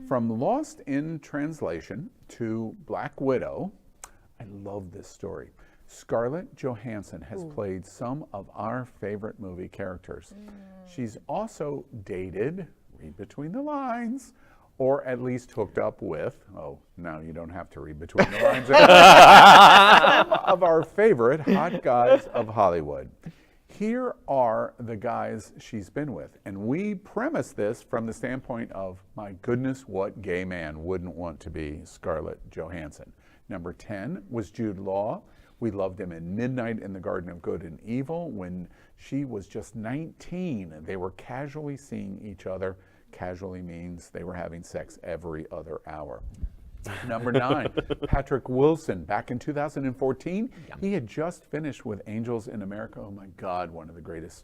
From Lost in Translation to Black Widow, I love this story. Scarlett Johansson has played some of our favorite movie characters. She's also dated, read between the lines, or at least hooked up with, oh, now you don't have to read between the lines, some of our favorite hot guys of Hollywood. Here are the guys she's been with, and we premise this from the standpoint of, my goodness, what gay man wouldn't want to be Scarlett Johansson? Number 10 was Jude Law. We loved him in Midnight in the Garden of Good and Evil. When she was just 19, they were casually seeing each other. Casually means they were having sex every other hour. Number 9, Patrick Wilson. Back in 2014, he had just finished with Angels in America. Oh my God, one of the greatest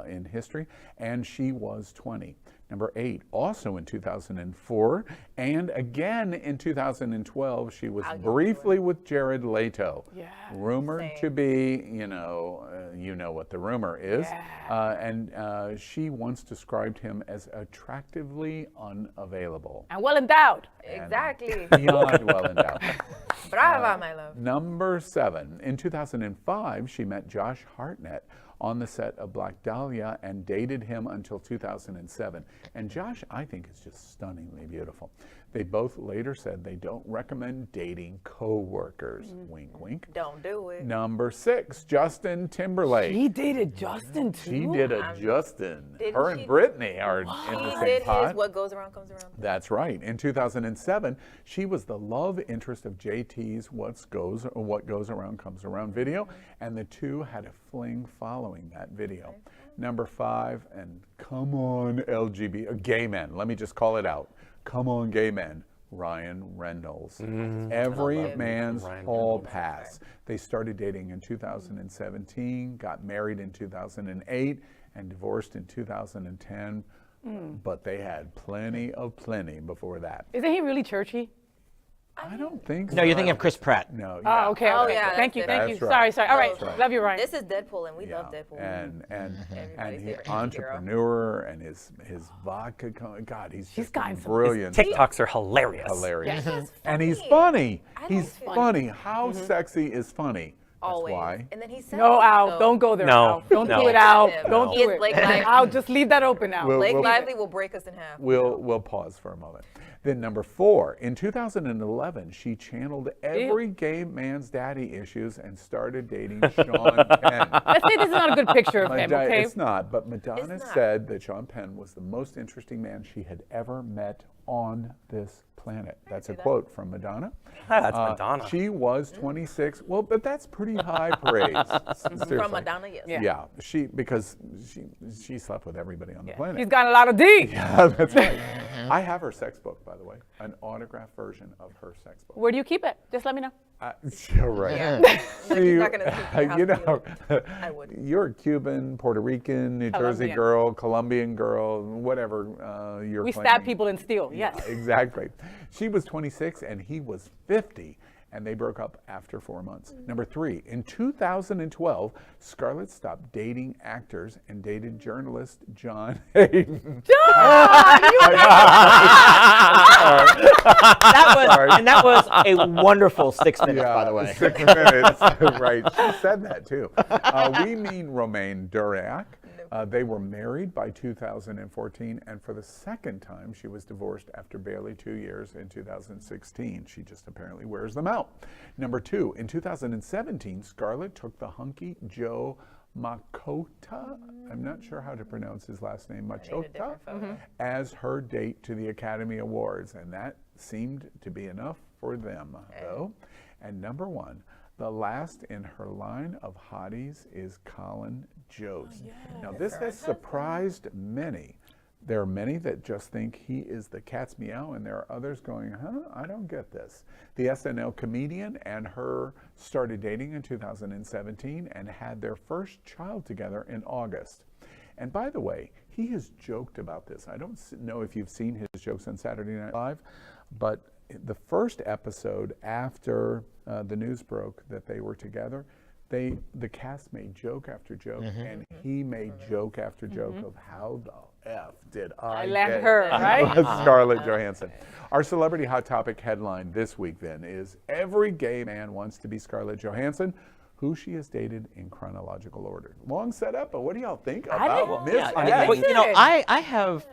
in history. And she was 20. Number 8, also in 2004, and again in 2012, she was briefly with Jared Leto. Yeah, rumored to be, you know what the rumor is. Yeah. And she once described him as attractively unavailable. And well endowed. Exactly. Beyond well endowed. Brava, my love. Number 7, in 2005, she met Josh Hartnett on the set of Black Dahlia and dated him until 2007. And Josh, I think, is just stunningly beautiful. They both later said they don't recommend dating co-workers. Wink, wink. Don't do it. Number 6, Justin Timberlake. He dated Justin too? She did a Justin. Her and Brittany are in the same pot. What goes around comes around. That's right. In 2007, she was the love interest of JT's What Goes Around Comes Around video, and the two had a fling following that video. Number 5, and come on LGBT, gay men, let me just call it out. Come on, gay men. Ryan Reynolds. Every man's hall pass. They started dating in 2017, got married in 2008, and divorced in 2010. But they had plenty before that. Isn't he really churchy? I don't think so. No, you're thinking of Chris Pratt. No. Oh, okay. Oh, okay. yeah, Thank you. That's Sorry. All right. Right. Love you, Ryan. This is Deadpool, and we love Deadpool. And he entrepreneur, and his vodka. God, he's just brilliant. TikToks are hilarious. Hilarious. Yeah. And he's funny. He's funny. How sexy is funny? Always. That's why. And then he said, No, Al, don't go there. No, Al. Don't no. do it, Al. He Don't is do it. Blake Lively. I'll just leave that open now. Blake Lively will break us in half. We'll pause for a moment. Then number 4, in 2011, she channeled every gay man's daddy issues and started dating Sean Penn. Let's say this is not a good picture of him, okay? It's not, but Madonna said that Sean Penn was the most interesting man she had ever met on this planet. That's a quote from Madonna. That's Madonna. She was 26. Well, but that's pretty high praise. Seriously. From Madonna, yes. Yeah, because she slept with everybody on the planet. He's got a lot of D. Yeah, that's right. I have her sex book, by the way, an autographed version of her sex book. Where do you keep it? Just let me know. You're right. Yeah. He's not gonna speak You know, I would. you're a Cuban, Puerto Rican, New Jersey girl, Colombian girl, whatever you're We claiming. stab people and steal, yes. Exactly. She was 26 and he was 50. And they broke up after 4 months. Number 3, in 2012, Scarlett stopped dating actors and dated journalist John Hayden. That was a wonderful 6 minutes, by the way. 6 minutes, right. She said that too. We mean Romaine Durack. They were married by 2014, and for the second time, she was divorced after barely 2 years in 2016. She just apparently wears them out. Number 2, in 2017, Scarlett took the hunky Joe Makota, I'm not sure how to pronounce his last name, Machota, as her date to the Academy Awards, and that seemed to be enough for them, though. And number 1, the last in her line of hotties is Colin Jost. Now, this has surprised many. There are many that just think he is the cat's meow, and there are others going, I don't get this. The SNL comedian and her started dating in 2017 and had their first child together in August. And by the way, he has joked about this. I don't know if you've seen his jokes on Saturday Night Live, but the first episode after the news broke that they were together, the cast made joke after joke, and he made joke after joke of how the F did I land get her, right? Scarlett Johansson. Our celebrity hot topic headline this week then is every gay man wants to be Scarlett Johansson, who she has dated in chronological order. Long setup, but what do y'all think about Miss yeah, F? Well, you know, I have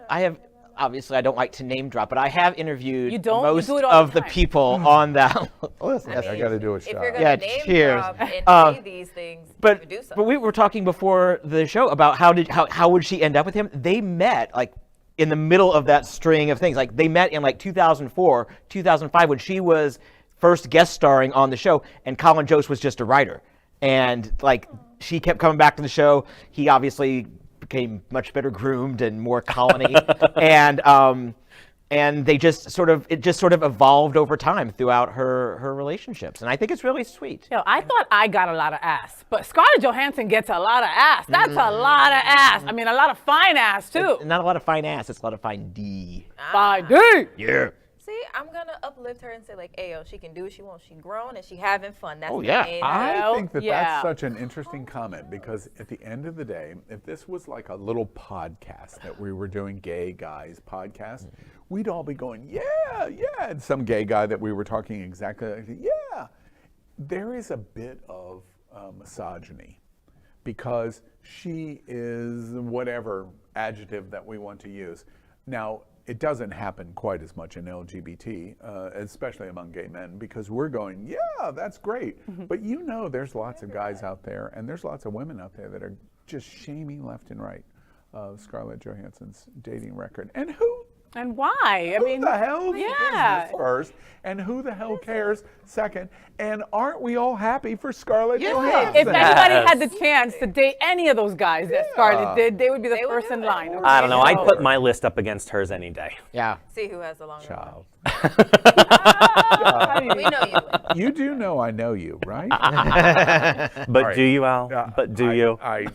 obviously I don't like to name drop, but I have interviewed You don't? most You do it all of the the time. people on that. I got to do a If you're shot. gonna Yeah, name cheers. drop and say these things, you But would do so. but we were talking before the show about how would she end up with him? They met like in the middle of that string of things. Like they met in like 2004, 2005 when she was first guest starring on the show, and Colin Jost was just a writer. And like she kept coming back to the show. He obviously became much better groomed and more Colin-y. and they just sort of evolved over time throughout her relationships. And I think it's really sweet. Yo, I thought I got a lot of ass, but Scarlett Johansson gets a lot of ass. That's a lot of ass. I mean, a lot of fine ass, too. Not a lot of fine ass, it's a lot of fine D. Fine D. Yeah. See, I'm gonna uplift her and say like, "Ayo, she can do what she wants. She grown and she having fun." That's Oh, the yeah. main I Well, think that yeah. that's such an interesting comment because at the end of the day, if this was like a little podcast that we were doing, gay guys podcast, we'd all be going, yeah, yeah. And some gay guy that we were talking exactly like, yeah. There is a bit of misogyny because she is whatever adjective that we want to use. Now, it doesn't happen quite as much in LGBT, especially among gay men, because we're going, yeah, that's great. But you know there's lots of guys out there, and there's lots of women out there that are just shaming left and right of Scarlett Johansson's dating record. And who And why? I mean, the hell yeah. business first, and who the hell cares second? And aren't we all happy for Scarlett Johansson? If anybody had the chance to date any of those guys that Scarlett did, they would be the They would first do in it. line. I don't know. I'd So- put my list up against hers any day. Yeah. See who has the longer Child. one. We know you. You do know I know you, right? But right. do you, Al? But do you? I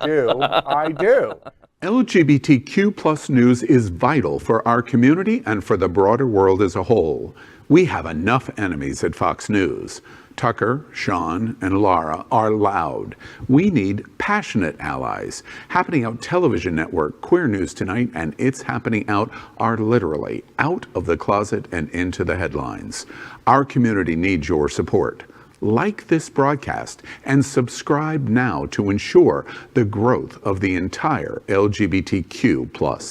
do. LGBTQ plus news is vital for our community and for the broader world as a whole. We have enough enemies at Fox News. Tucker, Sean, and Laura are loud. We need passionate allies. Happening Out Television Network, Queer News Tonight, and It's Happening Out are literally out of the closet and into the headlines. Our community needs your support. Like this broadcast and subscribe now to ensure the growth of the entire LGBTQ+